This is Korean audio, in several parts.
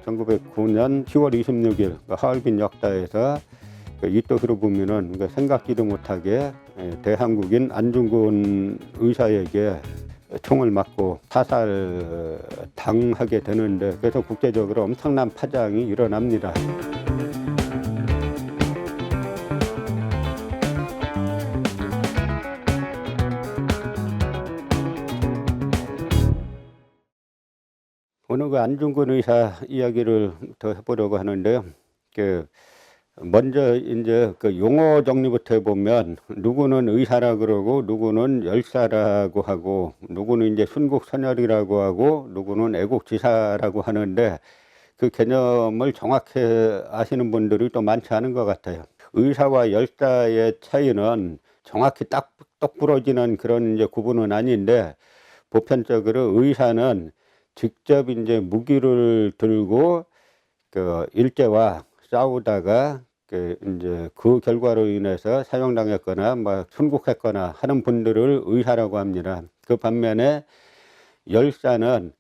1909년 10월 26일 하얼빈 역사에서 이토 히로부미는 생각지도 못하게 대한국인 안중근 의사에게 총을 맞고 사살 당하게 되는데, 그래서 국제적으로 엄청난 파장이 일어납니다. 오늘 안중근 의사 이야기를 더 해보려고 하는데요. 먼저 이제 용어 정리부터 해보면, 누구는 의사라 그러고, 누구는 열사라고 하고, 누구는 이제 순국선열이라고 하고, 누구는 애국지사라고 하는데, 그 개념을 정확히 아시는 분들이 또 많지 않은 것 같아요. 의사와 열사의 차이는 정확히 똑 부러지는 그런 이제 구분은 아닌데, 보편적으로 의사는 직접 이제 무기를 들고 일제와 싸우다가 이제 그 결과로 인해서 사형당했거나 순국했거나 하는 분들을 의사라고 합니다. 그 반면에 열사는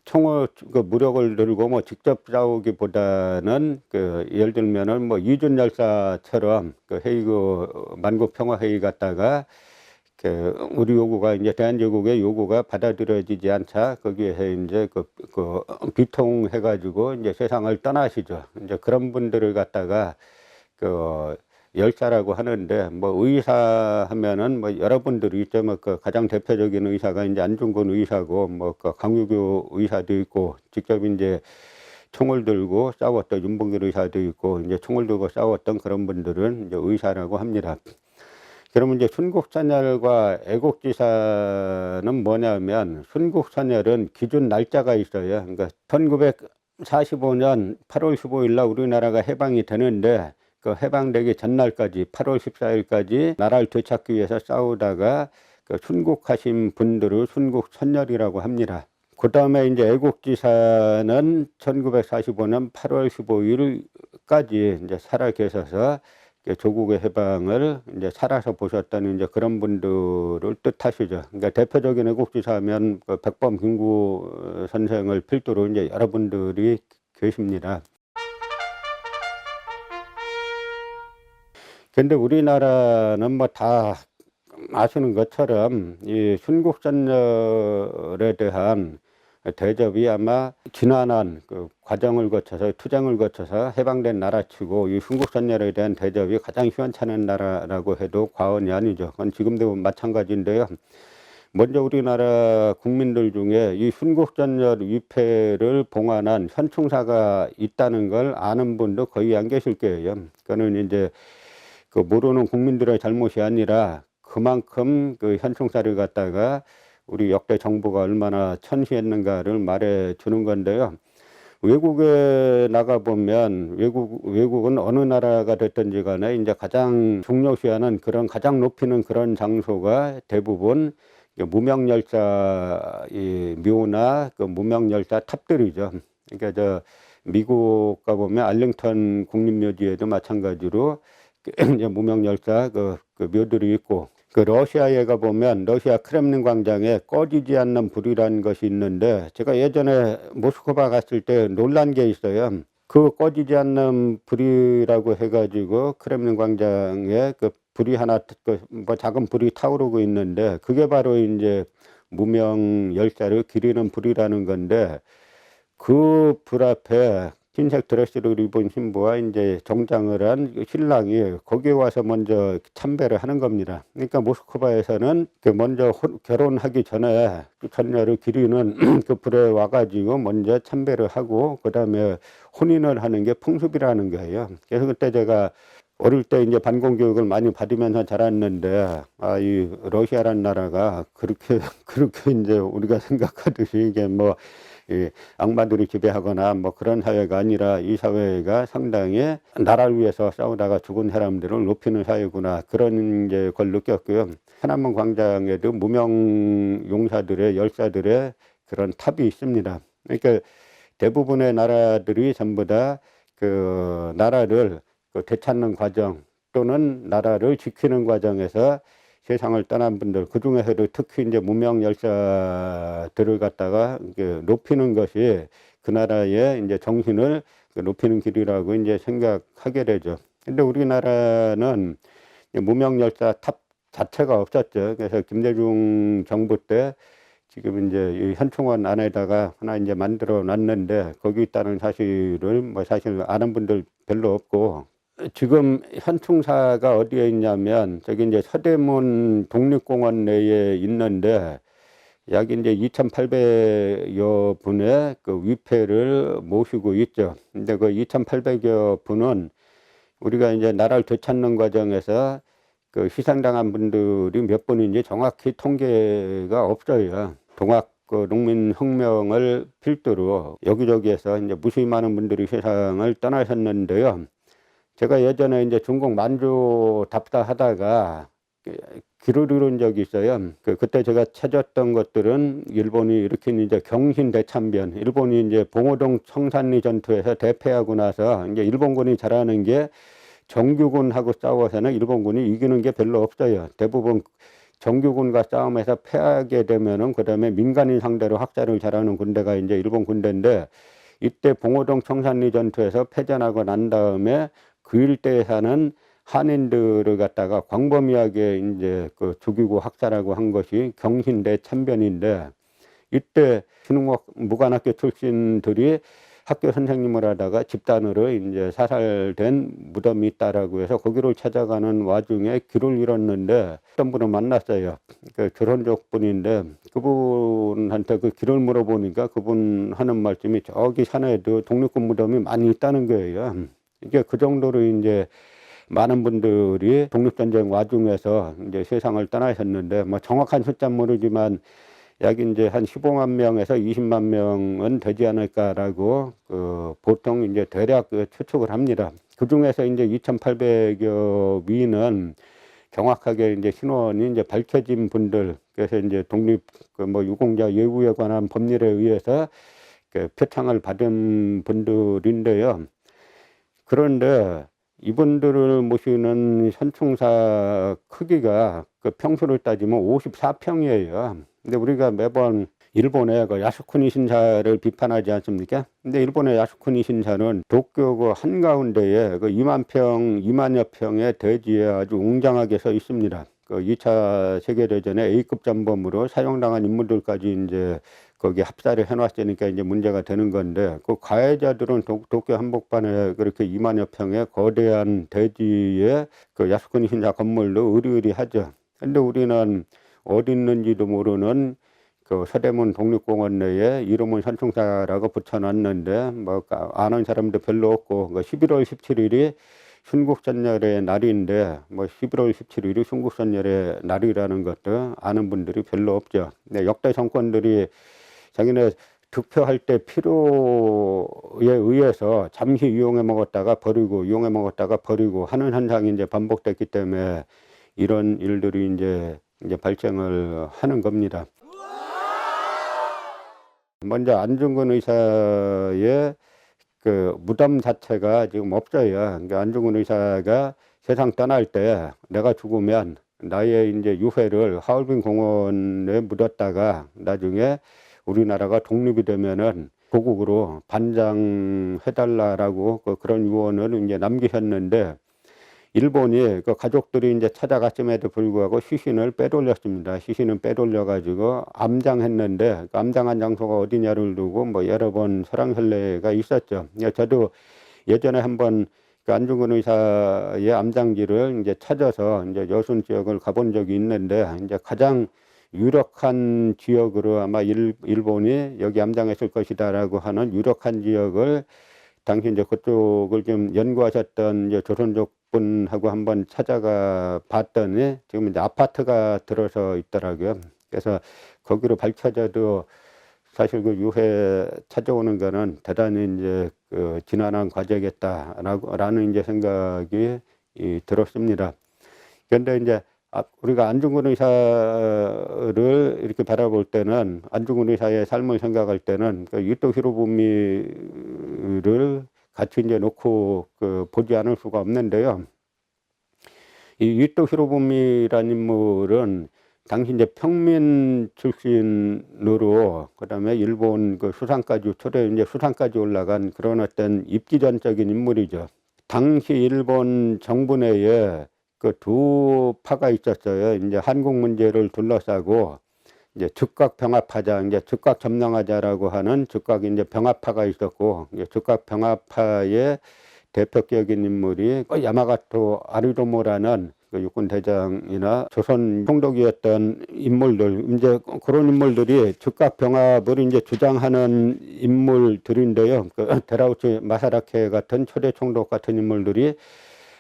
총을 무력을 들고 직접 싸우기보다는 예를 들면은 이준 열사처럼 헤이그 만국 평화 회의 갔다가 우리 요구가 이제 대한제국의 요구가 받아들여지지 않자 거기에 이제 비통해가지고 이제 세상을 떠나시죠. 이제 그런 분들을 갖다가 열사라고 하는데, 의사 하면은 여러분들이 있죠. 가장 대표적인 의사가 이제 안중근 의사고, 강유교 의사도 있고, 직접 이제 총을 들고 싸웠던 윤봉길 의사도 있고, 이제 총을 들고 싸웠던 그런 분들은 이제 의사라고 합니다. 그러면 이제 순국선열과 애국지사는 뭐냐면, 순국선열은 기준 날짜가 있어요. 그러니까 1945년 8월 15일 날 우리나라가 해방이 되는데, 그 해방되기 전날까지 8월 14일까지 나라를 되찾기 위해서 싸우다가 순국하신 분들을 순국선열이라고 합니다. 그 다음에 이제 애국지사는 1945년 8월 15일까지 이제 살아 계셔서 조국의 해방을 이제 살아서 보셨다는 이제 그런 분들을 뜻하시죠. 그러니까 대표적인 애국지사면 백범 김구 선생을 필두로 이제 여러분들이 계십니다. 근데 우리나라는 다 아시는 것처럼 이 순국선열에 대한 대접이 아마 지난한 과정을 거쳐서, 투쟁을 거쳐서 해방된 나라치고 이 순국선열에 대한 대접이 가장 시원찮은 나라라고 해도 과언이 아니죠. 그건 지금도 마찬가지인데요. 먼저 우리나라 국민들 중에 이 순국선열 위패를 봉안한 현충사가 있다는 걸 아는 분도 거의 안 계실 거예요. 그거는 이제 모르는 국민들의 잘못이 아니라 그만큼 현충사를 갖다가 우리 역대 정부가 얼마나 천시했는가를 말해 주는 건데요. 외국에 나가보면 외국은 어느 나라가 됐든지 간에 이제 가장 중요시하는 가장 높이는 그런 장소가 대부분 무명열차 묘나 무명열차 탑들이죠. 그러니까 미국 가보면 알링턴 국립묘지에도 마찬가지로 이제 무명열차 묘들이 있고, 러시아에 가보면 러시아 크렘린 광장에 꺼지지 않는 불이라는 것이 있는데, 제가 예전에 모스크바 갔을 때 놀란 게 있어요. 그 꺼지지 않는 불이라고 해가지고 크렘린 광장에 불이 하나 작은 불이 타오르고 있는데, 그게 바로 이제 무명 열차를 기리는 불이라는 건데, 그 불 앞에 흰색 드레스를 입은 신부와 이제 정장을 한 신랑이 거기에 와서 먼저 참배를 하는 겁니다. 그러니까 모스크바에서는 먼저 결혼하기 전에 전녀를 기리는 그 불에 와가지고 먼저 참배를 하고, 그 다음에 혼인을 하는 게 풍습이라는 거예요. 그래서 그때 제가 어릴 때 이제 반공 교육을 많이 받으면서 자랐는데, 이 러시아라는 나라가 그렇게 이제 우리가 생각하듯이 이게 악마들이 지배하거나 그런 사회가 아니라, 이 사회가 상당히 나라를 위해서 싸우다가 죽은 사람들을 높이는 사회구나, 그런 걸 느꼈고요.天安문 광장에도 무명 용사들의, 열사들의 그런 탑이 있습니다. 그러니까 대부분의 나라들이 전부 다 나라를 되찾는 과정 또는 나라를 지키는 과정에서 세상을 떠난 분들, 그 중에서도 특히 이제 무명 열사들을 갖다가 높이는 것이 그 나라의 이제 정신을 높이는 길이라고 이제 생각하게 되죠. 근데 우리나라는 무명열사 탑 자체가 없었죠. 그래서 김대중 정부 때 지금 이제 이 현충원 안에다가 하나 이제 만들어 놨는데 거기 있다는 사실을 뭐 사실 아는 분들 별로 없고, 지금 현충사가 어디에 있냐면 저기 이제 서대문 독립공원 내에 있는데 약 이제 2,800여 분의 그 위패를 모시고 있죠. 근데 그 2,800여 분은 우리가 이제 나라를 되찾는 과정에서 그 희생당한 분들이 몇 분인지 정확히 통계가 없어요. 동학 그 농민혁명을 필두로 여기저기에서 이제 무수히 많은 분들이 세상을 떠나셨는데요. 제가 예전에 이제 중국 만주 답사하다가 길을 잃은 적이 있어요. 그때 제가 찾았던 것들은 일본이 일으킨 이제 경신대참변, 일본이 이제 봉오동 청산리 전투에서 대패하고 나서 이제 일본군이 잘하는 게 정규군하고 싸워서는 일본군이 이기는 게 별로 없어요. 대부분 정규군과 싸움에서 패하게 되면은 그다음에 민간인 상대로 학살을 잘하는 군대가 이제 일본 군대인데, 이때 봉오동 청산리 전투에서 패전하고 난 다음에 그 일대에 사는 한인들을 갖다가 광범위하게 이제 그 죽이고 학살하고 한 것이 경신대 참변인데, 이때 신흥국 무관학교 출신들이 학교 선생님을 하다가 집단으로 이제 사살된 무덤이 있다라고 해서 거기를 찾아가는 와중에 길을 잃었는데 어떤 분을 만났어요. 그 조선족 분인데 그분한테 그 길을 물어보니까 그분 하는 말씀이 저기 산에도 독립군 무덤이 많이 있다는 거예요. 이게 그 정도로 이제 많은 분들이 독립전쟁 와중에서 이제 세상을 떠나셨는데, 뭐 정확한 숫자는 모르지만 약 이제 한 15만 명에서 20만 명은 되지 않을까라고 보통 이제 대략 추측을 합니다. 그 중에서 이제 2,800여 위는 정확하게 이제 신원이 이제 밝혀진 분들, 그래서 이제 독립 뭐 유공자 예우에 관한 법률에 의해서 표창을 받은 분들인데요. 그런데 이분들을 모시는 현충사 크기가 그 평수를 따지면 54평이에요. 근데 우리가 매번 일본의 그 야스쿠니 신사를 비판하지 않습니까? 근데 일본의 야스쿠니 신사는 도쿄 그 한가운데에 그 2만여 평의 대지에 아주 웅장하게 서 있습니다. 그 2차 세계대전에 A급 전범으로 사용당한 인물들까지 이제 거기 합사를 해놨으니까 이제 문제가 되는 건데, 그 가해자들은 도쿄 한복판에 그렇게 2만여 평의 거대한 대지에 그 야스쿠니 신사 건물도 으리으리하죠. 근데 우리는 어디 있는지도 모르는 그 서대문 독립공원 내에 이름은 현충사라고 붙여놨는데 뭐 아는 사람도 별로 없고, 11월 17일이 순국선열의 날인데 뭐 11월 17일이 순국선열의 날이라는 것도 아는 분들이 별로 없죠. 근데 역대 정권들이 자기네 득표할 때 필요에 의해서 잠시 이용해 먹었다가 버리고 이용해 먹었다가 버리고 하는 현상이 이제 반복됐기 때문에 이런 일들이 이제 발생을 하는 겁니다. 먼저 안중근 의사의 그 무덤 자체가 지금 없어요. 그러니까 안중근 의사가 세상 떠날 때 내가 죽으면 나의 이제 유해를 하얼빈 공원에 묻었다가 나중에 우리나라가 독립이 되면은 고국으로 반장해달라라고 그런 유언을 이제 남기셨는데, 일본이 그 가족들이 이제 찾아갔음에도 불구하고 시신을 빼돌렸습니다. 시신은 빼돌려가지고 암장했는데 그 암장한 장소가 어디냐를 두고 뭐 여러 번 설왕설래가 있었죠. 저도 예전에 한번 그 안중근 의사의 암장지를 이제 찾아서 이제 여순 지역을 가본 적이 있는데, 이제 가장 유력한 지역으로 아마 일본이 여기 암장했을 것이다라고 하는 유력한 지역을 당시 이제 그쪽을 좀 연구하셨던 이제 조선족 분하고 한번 찾아가 봤더니 지금 이제 아파트가 들어서 있더라고요. 그래서 거기로 밝혀져도 사실 그 유해 찾아오는 거는 대단히 이제 그 지난한 과제겠다라는 이제 생각이 들었습니다. 그런데 이제 우리가 안중근 의사를 이렇게 바라볼 때는, 안중근 의사의 삶을 생각할 때는 그 이토 히로부미를 같이 이제 놓고 보지 않을 수가 없는데요. 이 이토 히로부미라는 인물은 당시 이제 평민 출신으로 그다음에 일본 그 수상까지 초대 이제 수상까지 올라간 그런 어떤 입지전적인 인물이죠. 당시 일본 정부 내에 그 두 파가 있었어요. 이제 한국 문제를 둘러싸고 이제 즉각 병합하자, 이제 즉각 점령하자라고 하는 즉각 이제 병합파가 있었고, 이제 즉각 병합파의 대표격인 인물이 야마가토 아리도모라는 그 육군 대장이나 조선 총독이었던 인물들, 이제 그런 인물들이 즉각 병합을 이제 주장하는 인물들인데요. 그 데라우치 마사라케 같은 초대 총독 같은 인물들이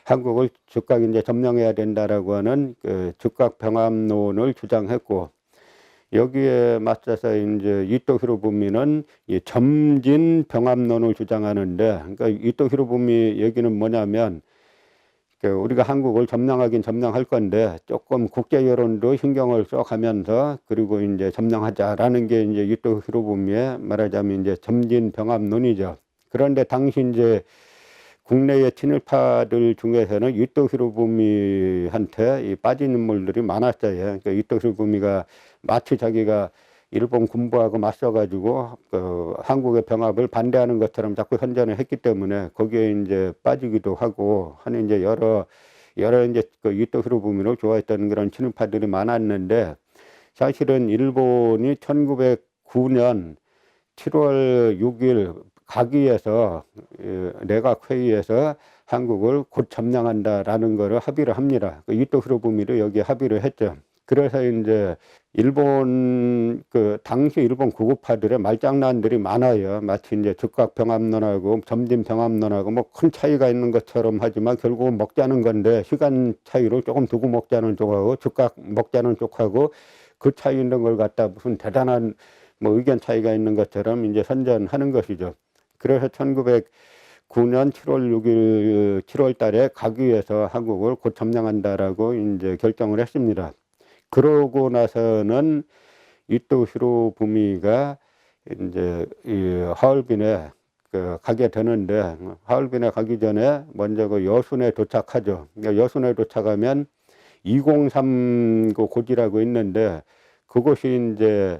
한국을 즉각 이제 점령해야 된다라고 하는 그 즉각 병합론을 주장했고, 여기에 맞서서 이제 이토 히로부미는 이 점진 병합론을 주장하는데, 그러니까 이토 히로부미 얘기는 뭐냐면, 그 우리가 한국을 점령하긴 점령할 건데 조금 국제 여론도 신경을 써가면서 그리고 이제 점령하자라는 게 이제 이토 히로부미의 말하자면 이제 점진 병합론이죠. 그런데 당시 이제 국내의 친일파들 중에서는 이토 히로부미한테 이 빠진 인물들이 많았어요. 그러니까 이토 히로부미가 마치 자기가 일본 군부하고 맞서가지고 그 한국의 병합을 반대하는 것처럼 자꾸 선전을 했기 때문에 거기에 이제 빠지기도 하고 하는 이제 여러 이제 그 이토 히로부미를 좋아했던 그런 친일파들이 많았는데, 사실은 일본이 1909년 7월 6일 가기에서 내각 회의에서 한국을 곧 점령한다라는 거를 합의를 합니다. 이토 히로부미도 여기에 합의를 했죠. 그래서 이제 일본 그 당시 일본 구구파들의 말장난들이 많아요. 마치 이제 즉각 병합론하고 점진 병합론하고 뭐 큰 차이가 있는 것처럼 하지만 결국은 먹자는 건데, 시간 차이로 조금 두고 먹자는 쪽하고 즉각 먹자는 쪽하고 그 차이 있는 걸 갖다 무슨 대단한 뭐 의견 차이가 있는 것처럼 이제 선전하는 것이죠. 그래서 1909년 7월 6일 7월 달에 가기위해서 한국을 곧 점령한다라고 이제 결정을 했습니다. 그러고 나서는 이토 히로부미가 이제 이 하얼빈에 그 가게 되는데, 하얼빈에 가기 전에 먼저 그 여순에 도착하죠. 그러니까 여순에 도착하면 203 그 고지라고 있는데, 그곳이 이제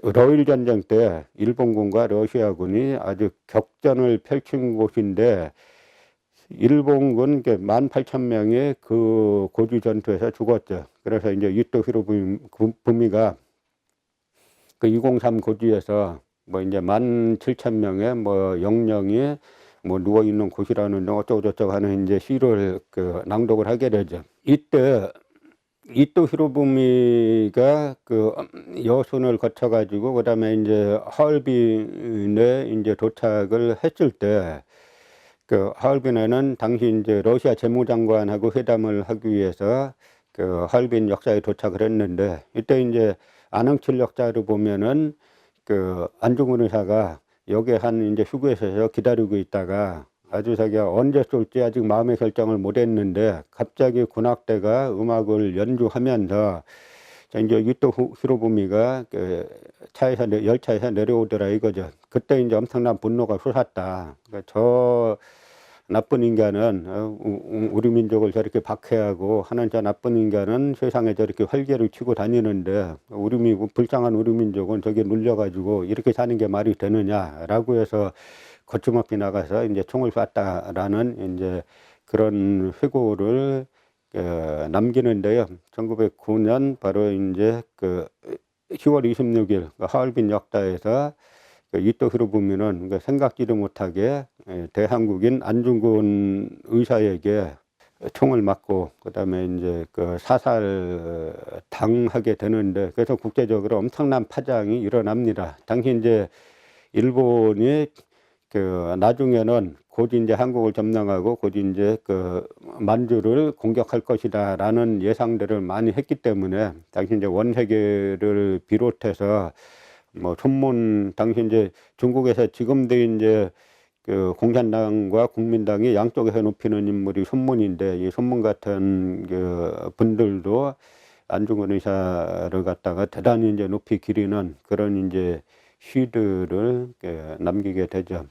러일 전쟁 때 일본군과 러시아군이 아주 격전을 펼친 곳인데, 일본군 18,000명이 그 고지 전투에서 죽었죠. 그래서 이제 이토 히로부미가 그 203 고지에서 뭐 이제 17,000명의 뭐 영령이 뭐 누워 있는 곳이라는 어쩌고저쩌고 하는 이제 시를 그 낭독을 하게 되죠. 이때 이토 히로부미가 그 여순을 거쳐가지고 그다음에 이제 하얼빈에 이제 도착을 했을 때, 그 하얼빈에는 당시 이제 러시아 재무장관하고 회담을 하기 위해서 그 하얼빈 역사에 도착을 했는데, 이때 이제 안흥칠 역사를 보면은 그 안중근 의사가 여기에 한 이제 휴게소에서 기다리고 있다가 아주 자기가 언제 쏠지 아직 마음의 결정을 못 했는데 갑자기 군악대가 음악을 연주하면서 이제 이토 히로부미가 그 차에서 열차에서 내려오더라 이거죠. 그때 이제 엄청난 분노가 솟았다. 그러니까 저 나쁜 인간은 우리 민족을 저렇게 박해하고 하는 저 나쁜 인간은 세상에 저렇게 활개를 치고 다니는데 불쌍한 우리 민족은 저게 눌려가지고 이렇게 사는 게 말이 되느냐라고 해서 거침없이 나가서 이제 총을 쐈다라는 이제 그런 회고를 남기는데요. 1909년 바로 이제 그 10월 26일 하얼빈 역사에서 이토 히로부미는 생각지도 못하게 대한국인 안중근 의사에게 총을 맞고 그다음에 이제 그 사살 당하게 되는데, 그래서 국제적으로 엄청난 파장이 일어납니다. 당시 이제 일본이 그 나중에는 곧 이제 한국을 점령하고 곧 이제 그 만주를 공격할 것이다라는 예상들을 많이 했기 때문에 당시 이제 원세계를 비롯해서 뭐 손문 당시 이제 중국에서 지금도 이제 그 공산당과 국민당이 양쪽에서 높이는 인물이 손문인데, 이 손문 같은 그 분들도 안중근 의사를 갖다가 대단히 이제 높이 기리는 그런 이제 시들을 남기게 되죠.